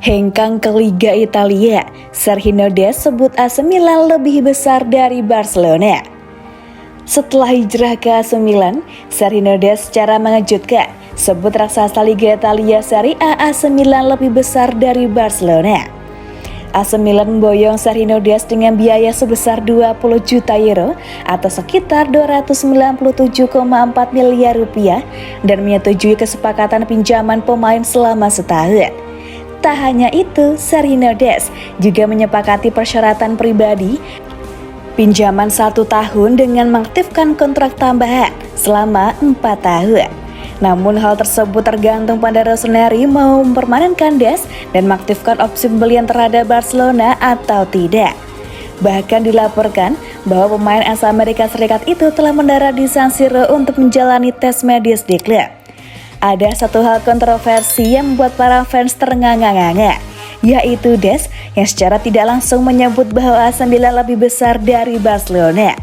Hengkang ke Liga Italia, Sergio Des sebut AC Milan lebih besar dari Barcelona. Setelah hijrah ke AC Milan, Sergio Des secara mengejutkan sebut raksasa Liga Italia Serie A AC Milan lebih besar dari Barcelona. AC Milan memboyong Sergio Des dengan biaya sebesar 20 juta euro atau sekitar 297,4 miliar rupiah dan menyetujui kesepakatan pinjaman pemain selama setahun. Tak hanya itu, Sergio Des juga menyepakati persyaratan pribadi pinjaman 1 tahun dengan mengaktifkan kontrak tambahan selama 4 tahun. Namun hal tersebut tergantung pada Rossoneri mau mempermanenkan Des dan mengaktifkan opsi pembelian terhadap Barcelona atau tidak. Bahkan dilaporkan bahwa pemain asal Amerika Serikat itu telah mendarat di San Siro untuk menjalani tes medis di klub. Ada satu hal kontroversi yang membuat para fans terengah-engah, yaitu Des yang secara tidak langsung menyebut bahwa AC Milan lebih besar dari Barcelona.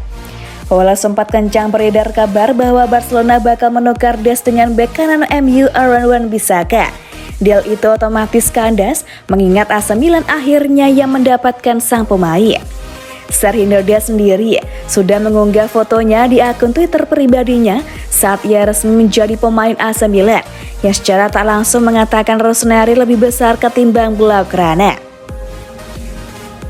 Walau sempat kencang beredar kabar bahwa Barcelona bakal menukar Des dengan bek kanan MU Aaron Wan-Bissaka. Deal itu otomatis kandas mengingat AC Milan akhirnya yang mendapatkan sang pemain. Sergio Des sendiri sudah mengunggah fotonya di akun Twitter pribadinya saat ia resmi menjadi pemain AC Milan yang secara tak langsung mengatakan Rossoneri lebih besar ketimbang Blaugrana.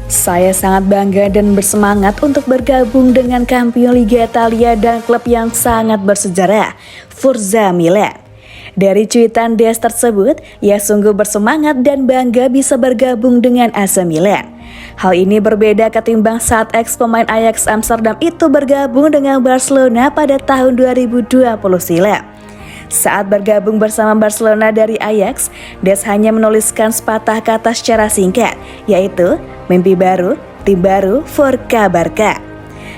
Saya sangat bangga dan bersemangat untuk bergabung dengan kampion Liga Italia dan klub yang sangat bersejarah, Forza Milan. Dari cuitan Des tersebut, ia sungguh bersemangat dan bangga bisa bergabung dengan AC Milan. Hal ini berbeda ketimbang saat ex-pemain Ajax Amsterdam itu bergabung dengan Barcelona pada tahun 2020 silam. Saat bergabung bersama Barcelona dari Ajax, Des hanya menuliskan sepatah kata secara singkat, yaitu mimpi baru, tim baru, Forza Barca.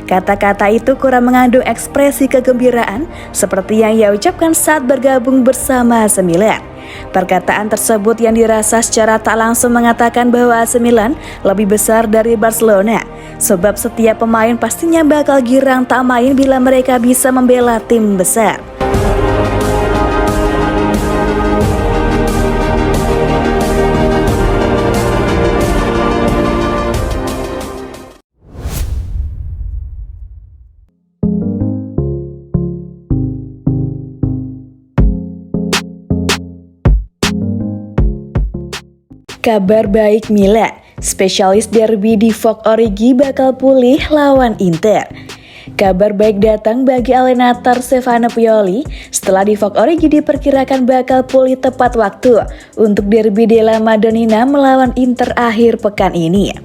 Kata-kata itu kurang mengandung ekspresi kegembiraan seperti yang ia ucapkan saat bergabung bersama AC Milan. Perkataan tersebut yang dirasa secara tak langsung mengatakan bahwa AC Milan lebih besar dari Barcelona, sebab setiap pemain pastinya bakal girang tak main bila mereka bisa membela tim besar. Kabar baik Milan, spesialis derby di Foc Origi bakal pulih lawan Inter. Kabar baik datang bagi Allenatore Stefano Pioli setelah di Foc Origi diperkirakan bakal pulih tepat waktu untuk derby della Madonnina melawan Inter akhir pekan ini.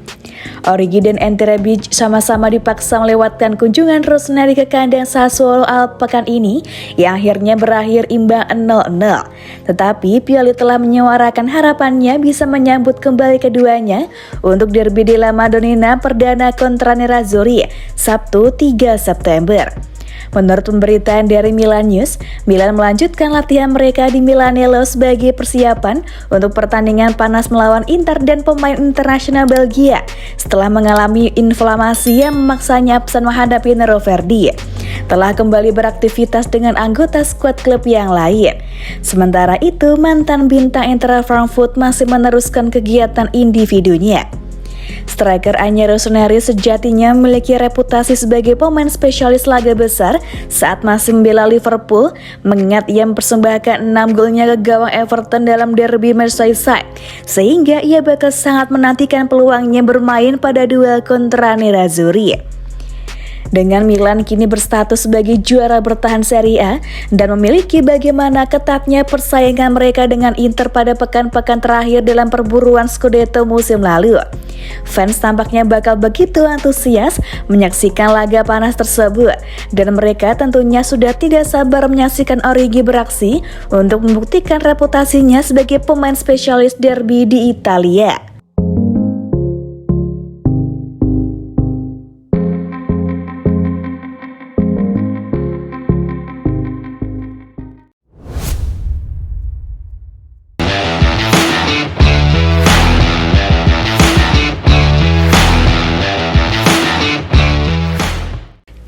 Origi dan Ante Rebic sama-sama dipaksa melewatkan kunjungan Rossoneri ke kandang Sassuolo pekan ini yang akhirnya berakhir imbang 0-0. Tetapi Pioli telah menyuarakan harapannya bisa menyambut kembali keduanya untuk derby della Madonnina perdana kontra Nerazzurri Sabtu 3 September. Menurut pemberitaan dari Milan News, Milan melanjutkan latihan mereka di Milanello sebagai persiapan untuk pertandingan panas melawan Inter dan pemain internasional Belgia setelah mengalami inflamasi yang memaksanya absen menghadapi Nero Verdi. Telah kembali beraktivitas dengan anggota skuad klub yang lain. Sementara itu, mantan bintang Eintracht Frankfurt masih meneruskan kegiatan individunya. Striker anyar Rossoneri sejatinya memiliki reputasi sebagai pemain spesialis laga besar saat masih membela Liverpool, mengingat ia mempersembahkan 6 golnya ke gawang Everton dalam derby Merseyside, sehingga ia bakal sangat menantikan peluangnya bermain pada duel kontra Nerazzurri. Dengan Milan kini berstatus sebagai juara bertahan Serie A dan memiliki bagaimana ketatnya persaingan mereka dengan Inter pada pekan-pekan terakhir dalam perburuan Scudetto musim lalu, fans tampaknya bakal begitu antusias menyaksikan laga panas tersebut dan mereka tentunya sudah tidak sabar menyaksikan Origi beraksi untuk membuktikan reputasinya sebagai pemain spesialis derby di Italia.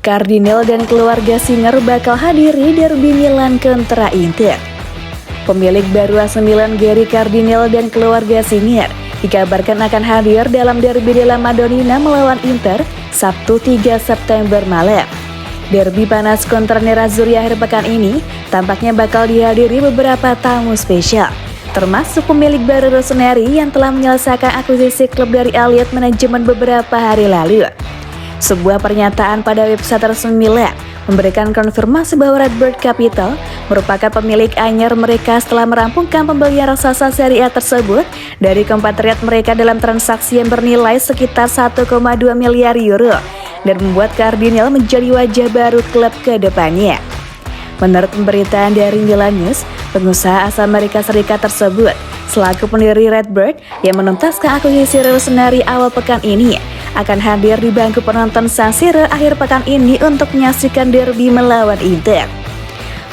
Cardinal dan keluarga Sinner bakal hadiri derby Milan kontra Inter. pemilik baru AC Milan Gary Cardinale dan keluarga senior dikabarkan akan hadir dalam derby della Madonnina melawan Inter Sabtu 3 September malam. Derby panas kontra Nerazzurri akhir pekan ini tampaknya bakal dihadiri beberapa tamu spesial, termasuk pemilik baru Rossoneri yang telah menyelesaikan akuisisi klub dari Elliott Management beberapa hari lalu. Sebuah pernyataan pada website resmi Milan memberikan konfirmasi bahwa Redbird Capital merupakan pemilik anyar mereka setelah merampungkan pembelian raksasa Serie A tersebut dari kompatriot mereka dalam transaksi yang bernilai sekitar 1,2 miliar euro dan membuat Cardinale menjadi wajah baru klub ke depannya. Menurut pemberitaan dari Milan News, pengusaha asal Amerika Serikat tersebut selaku pendiri Redbird yang menuntaskan akuisisi Rossoneri awal pekan ini akan hadir di bangku penonton San Siro akhir pekan ini untuk menyaksikan derby melawan Inter.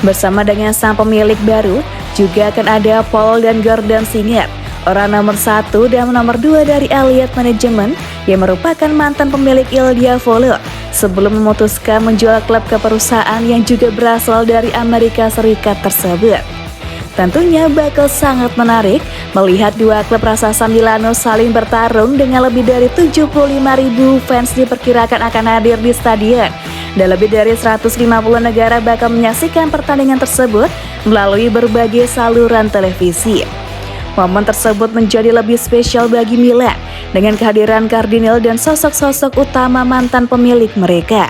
Bersama dengan sang pemilik baru, juga akan ada Paul dan Gordon Singer, orang nomor 1 dan nomor 2 dari Elliott Management yang merupakan mantan pemilik Il Diavolo sebelum memutuskan menjual klub ke perusahaan yang juga berasal dari Amerika Serikat tersebut. Tentunya bakal sangat menarik melihat dua klub raksasa Milano saling bertarung dengan lebih dari 75.000 fans diperkirakan akan hadir di stadion. Dan lebih dari 150 negara bakal menyaksikan pertandingan tersebut melalui berbagai saluran televisi. Momen tersebut menjadi lebih spesial bagi Milan dengan kehadiran Cardinale dan sosok-sosok utama mantan pemilik mereka.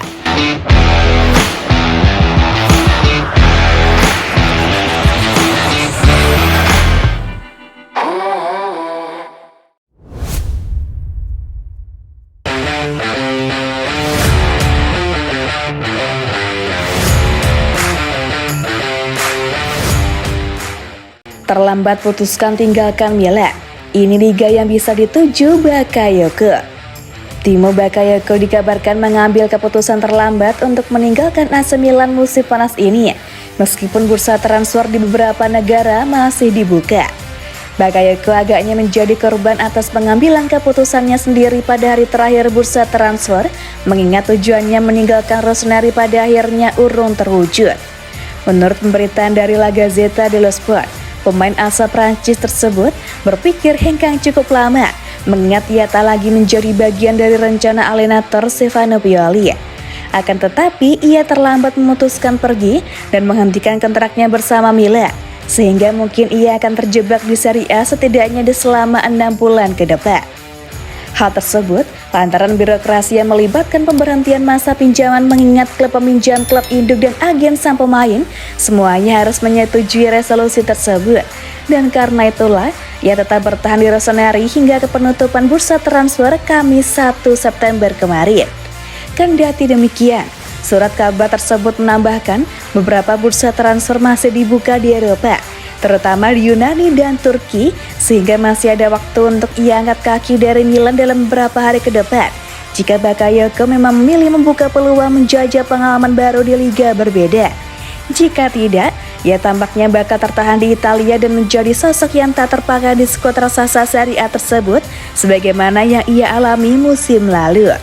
Terlambat putuskan tinggalkan Milan, ini liga yang bisa dituju Bakayoko. Timo Bakayoko dikabarkan mengambil keputusan terlambat untuk meninggalkan AC Milan musim panas ini, meskipun bursa transfer di beberapa negara masih dibuka. Bakayoko agaknya menjadi korban atas pengambilan keputusannya sendiri pada hari terakhir bursa transfer, mengingat tujuannya meninggalkan Rossoneri pada akhirnya urung terwujud. Menurut pemberitaan dari La Gazzetta dello Sport, pemain asal Prancis tersebut berpikir hengkang cukup lama, mengingat ia tak lagi menjadi bagian dari rencana alienator Stefano Pioli. Akan tetapi, ia terlambat memutuskan pergi dan menghentikan kontraknya bersama Milan, sehingga mungkin ia akan terjebak di Serie A setidaknya selama 6 bulan ke depan. Hal tersebut lantaran birokrasi yang melibatkan pemberhentian masa pinjaman, mengingat klub peminjam, klub induk, dan agen sang pemain semuanya harus menyetujui resolusi tersebut. Dan karena itulah ia tetap bertahan di Rossoneri hingga ke penutupan bursa transfer Kamis 1 September kemarin. Kendati demikian, surat kabar tersebut menambahkan beberapa bursa transfer masih dibuka di Eropa, terutama di Yunani dan Turki, sehingga masih ada waktu untuk ia angkat kaki dari Milan dalam beberapa hari ke depan jika Bakayoko memang memilih membuka peluang menjajah pengalaman baru di liga berbeda. Jika tidak, ia tampaknya bakal tertahan di Italia dan menjadi sosok yang tak terpakai di skuad raksasa Serie A tersebut sebagaimana yang ia alami musim lalu.